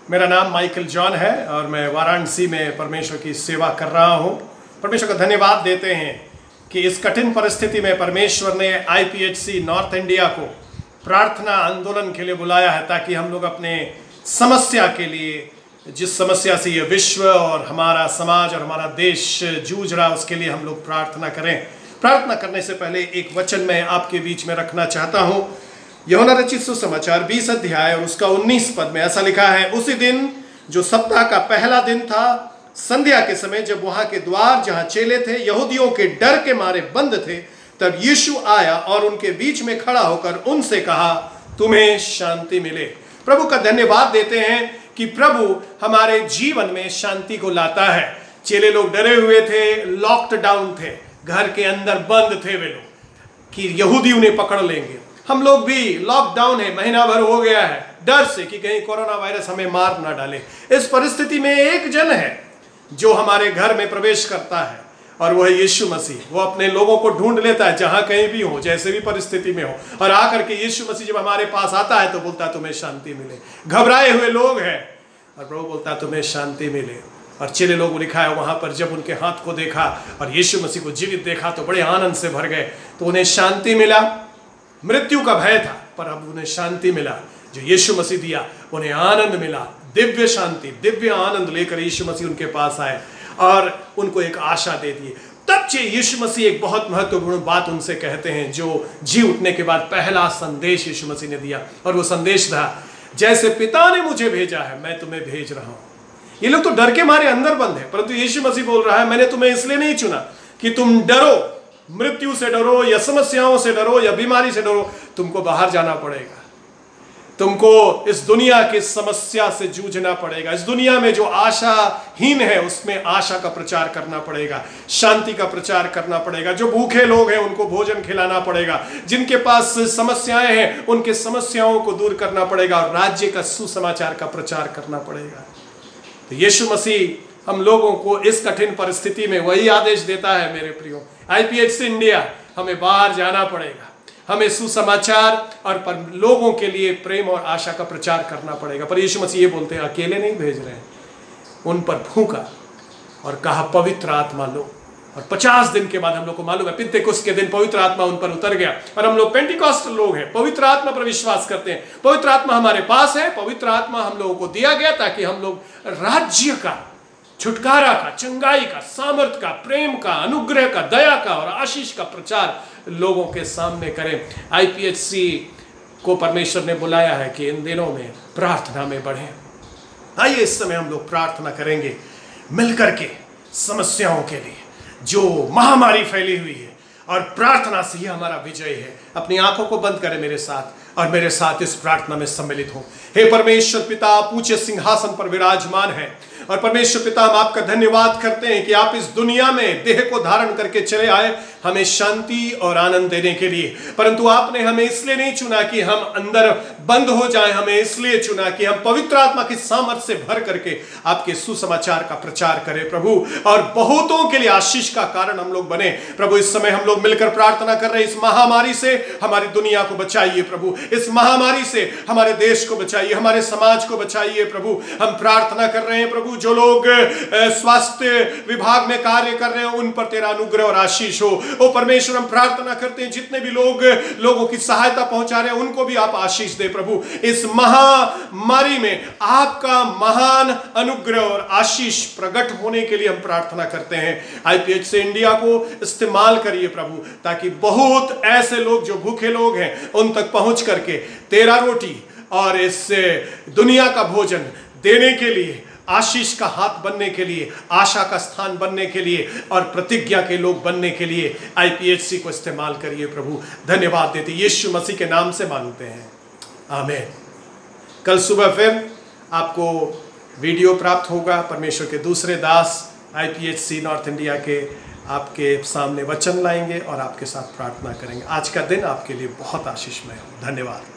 मेरा नाम Michael John है और मैं वाराणसी में परमेश्वर की सेवा कर रहा हूँ। परमेश्वर का धन्यवाद देते हैं कि इस कठिन परिस्थिति में परमेश्वर ने IPHC नॉर्थ इंडिया को प्रार्थना आंदोलन के लिए बुलाया है, ताकि हम लोग अपने समस्या के लिए, जिस समस्या से ये विश्व और हमारा समाज और हमारा देश जूझ रहा, उसके लिए हम लोग प्रार्थना करें। प्रार्थना करने से पहले एक वचन मैं आपके बीच में रखना चाहता हूँ। यूहन्ना रचित सुसमाचार 20 अध्याय और उसका 19 पद में ऐसा लिखा है, उसी दिन जो सप्ताह का पहला दिन था, संध्या के समय, जब वहां के द्वार जहां चेले थे यहूदियों के डर के मारे बंद थे, तब यीशु आया और उनके बीच में खड़ा होकर उनसे कहा, तुम्हें शांति मिले। प्रभु का धन्यवाद देते हैं कि प्रभु हमारे जीवन में शांति को लाता है। चेले लोग डरे हुए थे, लॉक्ड डाउन थे, घर के अंदर बंद थे वे लोग कि यहूदी उन्हें पकड़ लेंगे। हम लोग भी लॉकडाउन है, महीना भर हो गया है, डर से कि कहीं कोरोना वायरस हमें मार ना डाले। इस परिस्थिति में एक जन है जो हमारे घर में प्रवेश करता है और वह है यीशु मसीह। वो अपने लोगों को ढूंढ लेता है जहां कहीं भी हो, जैसे भी परिस्थिति में हो, और आकर के यीशु मसीह जब हमारे पास आता है तो बोलता है तुम्हें शांति मिले। घबराए हुए लोग हैं और प्रभु बोलता है तुम्हें शांति मिले। और चेले लोग लिखा है वहां पर जब उनके हाथ को देखा और यीशु मसीह को जीवित देखा तो बड़े आनंद से भर गए। तो उन्हें शांति मिला। मृत्यु का भय था पर अब उन्हें शांति मिला जो यीशु मसीह दिया। उन्हें आनंद मिला, दिव्य शांति, दिव्य आनंद लेकर यीशु मसीह उनके पास आए और उनको एक आशा दे दी। तब से यीशु मसीह एक बहुत महत्वपूर्ण बात उनसे कहते हैं, जो जी उठने के बाद पहला संदेश यीशु मसीह ने दिया, और वो संदेश था, जैसे पिता ने मुझे भेजा है मैं तुम्हें भेज रहा हूं। ये लोग तो डर के मारे अंदर बंद है, परंतु यीशु मसीह बोल रहा है मैंने तुम्हें इसलिए नहीं चुना कि तुम डरो, मृत्यु से डरो या समस्याओं से डरो या बीमारी से डरो। तुमको बाहर जाना पड़ेगा, तुमको इस दुनिया की समस्या से जूझना पड़ेगा। इस दुनिया में जो आशाहीन है उसमें आशा का प्रचार करना पड़ेगा, शांति का प्रचार करना पड़ेगा। जो भूखे लोग हैं उनको भोजन खिलाना पड़ेगा, जिनके पास समस्याएं हैं उनके समस्याओं को दूर करना पड़ेगा, और राज्य का सुसमाचार का प्रचार करना पड़ेगा। तो यीशु मसीह हम लोगों को इस कठिन परिस्थिति में वही आदेश देता है, मेरे प्रियो, IPHC इंडिया, हमें बाहर जाना पड़ेगा, हमें सुसमाचार और लोगों के लिए प्रेम और आशा का प्रचार करना पड़ेगा। पर यीशु मसीह ये बोलते हैं अकेले नहीं भेज रहे हैं, उन पर फूंका और कहा पवित्र आत्मा लो। और 50 दिन के बाद हम लोग को मालूम है पिन्तेकुस्त के दिन पवित्र आत्मा उन पर उतर गया। और हम लोग पेंटिकॉस्टल लोग हैं, पवित्र आत्मा पर विश्वास करते हैं। पवित्र आत्मा हमारे पास है, पवित्र आत्मा हम लोगों को दिया गया ताकि हम लोग राज्य का, छुटकारा का, चंगाई का, सामर्थ का, प्रेम का, अनुग्रह का, दया का और आशीष का प्रचार लोगों के सामने करें। IPHC को परमेश्वर ने बुलाया है कि इन दिनों में प्रार्थना में बढ़ें। आइए इस समय हम लोग प्रार्थना करेंगे मिलकर के समस्याओं के लिए जो महामारी फैली हुई है, और प्रार्थना से ही हमारा विजय है। अपनी आंखों को बंद करें मेरे साथ और मेरे साथ इस प्रार्थना में सम्मिलित हो। हे परमेश्वर पिता, आप ऊंचे सिंहासन पर विराजमान हैं, और परमेश्वर पिता हम आपका धन्यवाद करते हैं कि आप इस दुनिया में देह को धारण करके चले आए हमें शांति और आनंद देने के लिए। परंतु आपने हमें इसलिए नहीं चुना कि हम अंदर बंद हो जाएं, हमें इसलिए चुना कि हम पवित्र आत्मा की सामर्थ से भर करके आपके सुसमाचार का प्रचार करें प्रभु, और बहुतों के लिए आशीष का कारण हम लोग बने। प्रभु इस समय हम लोग मिलकर प्रार्थना कर रहे हैं, इस महामारी से हमारी दुनिया को बचाइए प्रभु, इस महामारी से हमारे देश को बचाइए, हमारे समाज को बचाइए प्रभु। हम प्रार्थना कर रहे हैं प्रभु, जो लोग स्वास्थ्य विभाग में कार्य कर रहे हैं उन पर तेरा अनुग्रह और आशीष हो। ओ परमेश्वर हम प्रार्थना करते हैं जितने भी लोग लोगों की सहायता पहुंचा रहे हैं उनको भी आप आशीष दे प्रभु। इस महामारी में आपका महान अनुग्रह और आशीष प्रकट होने के लिए हम प्रार्थना करते हैं। IPHC इंडिया को इस्तेमाल करिए प्रभु, ताकि बहुत ऐसे लोग जो भूखे लोग हैं उन तक पहुंच करके तेरा रोटी और इस दुनिया का भोजन देने के लिए, आशीष का हाथ बनने के लिए, आशा का स्थान बनने के लिए और प्रतिज्ञा के लोग बनने के लिए IPHC को इस्तेमाल करिए प्रभु। धन्यवाद देते यीशु मसीह के नाम से मांगते हैं, आमीन। कल सुबह फिर आपको वीडियो प्राप्त होगा। परमेश्वर के दूसरे दास IPHC नॉर्थ इंडिया के आपके सामने वचन लाएंगे और आपके साथ प्रार्थना करेंगे। आज का दिन आपके लिए बहुत आशीषमय हो। धन्यवाद।